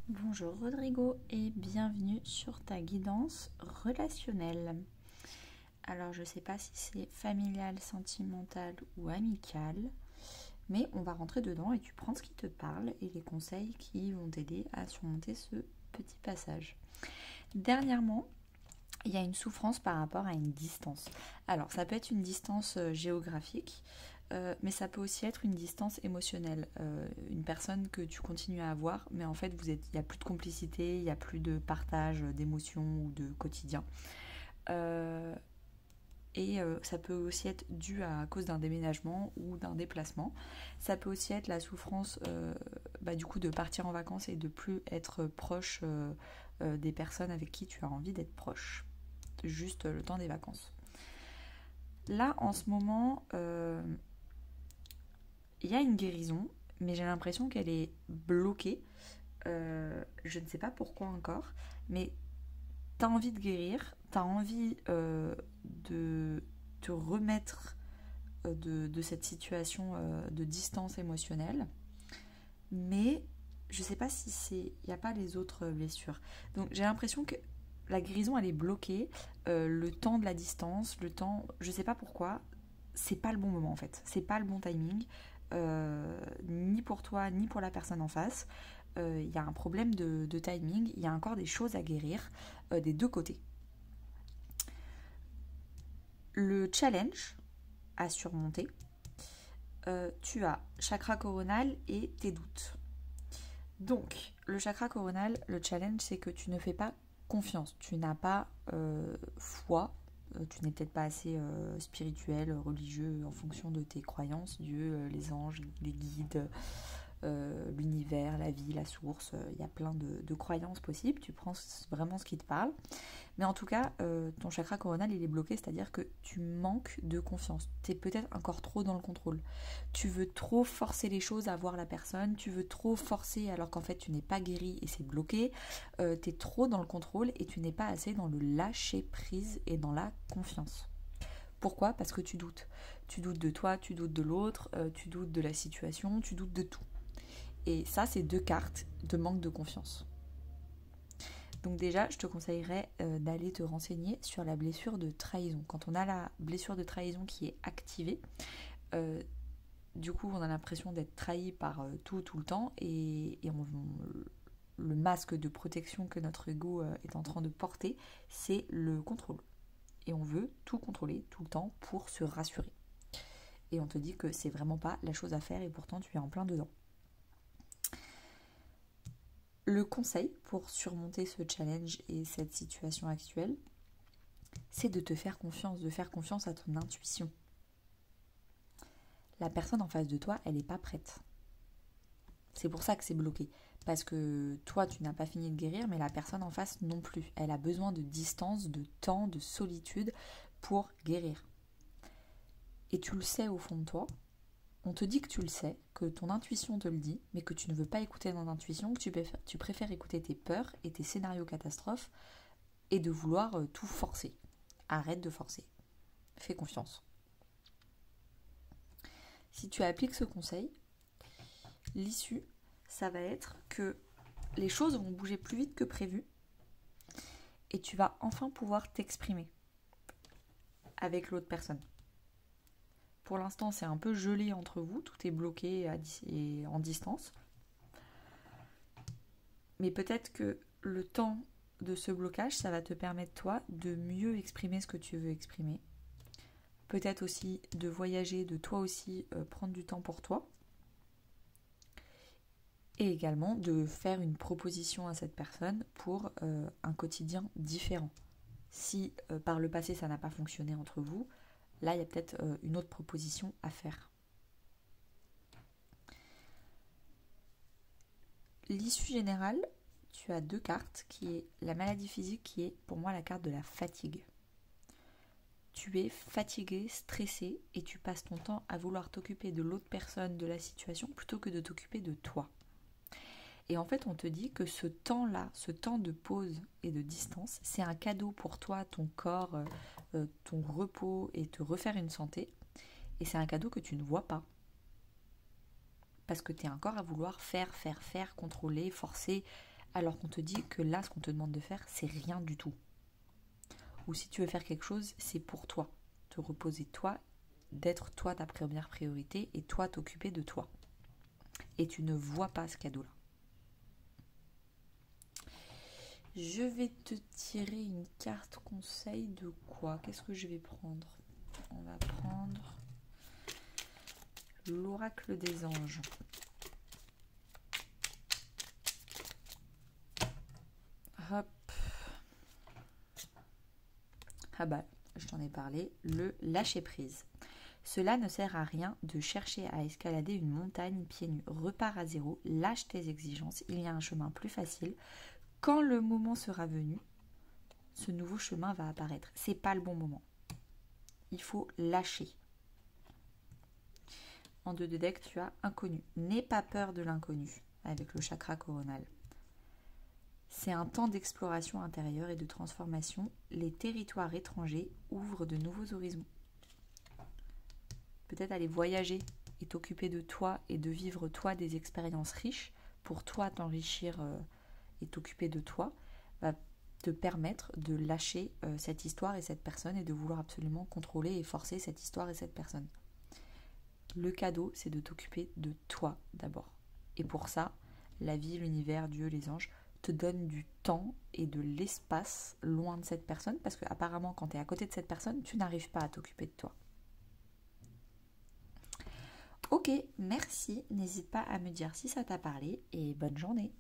Bonjour Rodrigo et bienvenue sur ta guidance relationnelle. Alors je ne sais pas si c'est familial, sentimental ou amical, mais on va rentrer dedans et tu prends ce qui te parle et les conseils qui vont t'aider à surmonter ce petit passage. Dernièrement, il y a une souffrance par rapport à une distance. Alors ça peut être une distance géographique, mais ça peut aussi être une distance émotionnelle. Une personne que tu continues à avoir, mais en fait il n'y a plus de complicité, il n'y a plus de partage d'émotions ou de quotidien. Euh, ça peut aussi être dû à cause d'un déménagement ou d'un déplacement. Ça peut aussi être la souffrance du coup de partir en vacances et de plus être proche des personnes avec qui tu as envie d'être proche. Juste le temps des vacances. Là, en ce moment, il y a une guérison, mais j'ai l'impression qu'elle est bloquée. Je ne sais pas pourquoi encore, mais tu as envie de guérir, tu as envie de te remettre de cette situation de distance émotionnelle, mais je ne sais pas si c'est... Il n'y a pas les autres blessures. Donc j'ai l'impression que la guérison, elle est bloquée. Le temps de la distance, le temps... Je ne sais pas pourquoi, c'est pas le bon moment en fait. C'est pas le bon timing. Ni pour toi, ni pour la personne en face. Il y a un problème de timing. Il y a encore des choses à guérir des deux côtés. Le challenge à surmonter, tu as chakra coronal et tes doutes. Donc, le chakra coronal, le challenge, c'est que tu ne fais pas confiance. Tu n'as pas foi. Tu n'es peut-être pas assez spirituel, religieux en fonction de tes croyances. Dieu, les anges, les guides, l'univers, la vie, la source. Il y a plein de croyances possibles. Tu prends vraiment ce qui te parle. Mais en tout cas, ton chakra coronal, il est bloqué, c'est-à-dire que tu manques de confiance. Tu es peut-être encore trop dans le contrôle. Tu veux trop forcer les choses à voir la personne, tu veux trop forcer alors qu'en fait tu n'es pas guéri et c'est bloqué. Tu es trop dans le contrôle et tu n'es pas assez dans le lâcher prise et dans la confiance. Pourquoi ? Parce que tu doutes. Tu doutes de toi, tu doutes de l'autre, tu doutes de la situation, tu doutes de tout. Et ça, c'est deux cartes de manque de confiance. Donc déjà, je te conseillerais d'aller te renseigner sur la blessure de trahison. Quand on a la blessure de trahison qui est activée, du coup, on a l'impression d'être trahi par tout le temps et le masque de protection que notre ego est en train de porter, c'est le contrôle. Et on veut tout contrôler tout le temps pour se rassurer. Et on te dit que c'est vraiment pas la chose à faire et pourtant tu es en plein dedans. Le conseil pour surmonter ce challenge et cette situation actuelle, c'est de te faire confiance, de faire confiance à ton intuition. La personne en face de toi, elle n'est pas prête. C'est pour ça que c'est bloqué. Parce que toi, tu n'as pas fini de guérir, mais la personne en face non plus. Elle a besoin de distance, de temps, de solitude pour guérir. Et tu le sais au fond de toi. On te dit que tu le sais, que ton intuition te le dit, mais que tu ne veux pas écouter ton intuition, que tu préfères écouter tes peurs et tes scénarios catastrophes et de vouloir tout forcer. Arrête de forcer. Fais confiance. Si tu appliques ce conseil, l'issue, ça va être que les choses vont bouger plus vite que prévu et tu vas enfin pouvoir t'exprimer avec l'autre personne. Pour l'instant, c'est un peu gelé entre vous, tout est bloqué et en distance. Mais peut-être que le temps de ce blocage, ça va te permettre, toi, de mieux exprimer ce que tu veux exprimer. Peut-être aussi de voyager, de toi aussi prendre du temps pour toi. Et également de faire une proposition à cette personne pour un quotidien différent. Si par le passé ça n'a pas fonctionné entre vous, là il y a peut-être une autre proposition à faire. L'issue générale, tu as deux cartes, qui est la maladie physique, qui est pour moi la carte de la fatigue. Tu es fatigué, stressé, et tu passes ton temps à vouloir t'occuper de l'autre personne, de la situation, plutôt que de t'occuper de toi. Et en fait, on te dit que ce temps-là, ce temps de pause et de distance, c'est un cadeau pour toi, ton corps, ton repos et te refaire une santé. Et c'est un cadeau que tu ne vois pas. Parce que tu es encore à vouloir faire, contrôler, forcer, alors qu'on te dit que là, ce qu'on te demande de faire, c'est rien du tout. Ou si tu veux faire quelque chose, c'est pour toi. Te reposer toi, d'être toi ta première priorité et toi t'occuper de toi. Et tu ne vois pas ce cadeau-là. Je vais te tirer une carte conseil de quoi? Qu'est-ce que je vais prendre? On va prendre l'oracle des anges. Hop. Ah bah, je t'en ai parlé. Le lâcher prise. Cela ne sert à rien de chercher à escalader une montagne pieds nus. Repars à zéro, lâche tes exigences. Il y a un chemin plus facile. Quand le moment sera venu, ce nouveau chemin va apparaître. C'est pas le bon moment. Il faut lâcher. En 2 de deck, tu as inconnu. N'aie pas peur de l'inconnu avec le chakra coronal. C'est un temps d'exploration intérieure et de transformation. Les territoires étrangers ouvrent de nouveaux horizons. Peut-être aller voyager et t'occuper de toi et de vivre toi des expériences riches pour toi t'enrichir et t'occuper de toi va te permettre de lâcher cette histoire et cette personne et de vouloir absolument contrôler et forcer cette histoire et cette personne. Le cadeau, c'est de t'occuper de toi d'abord. Et pour ça, la vie, l'univers, Dieu, les anges te donnent du temps et de l'espace loin de cette personne parce que apparemment quand tu es à côté de cette personne, tu n'arrives pas à t'occuper de toi. Ok, merci. N'hésite pas à me dire si ça t'a parlé et bonne journée.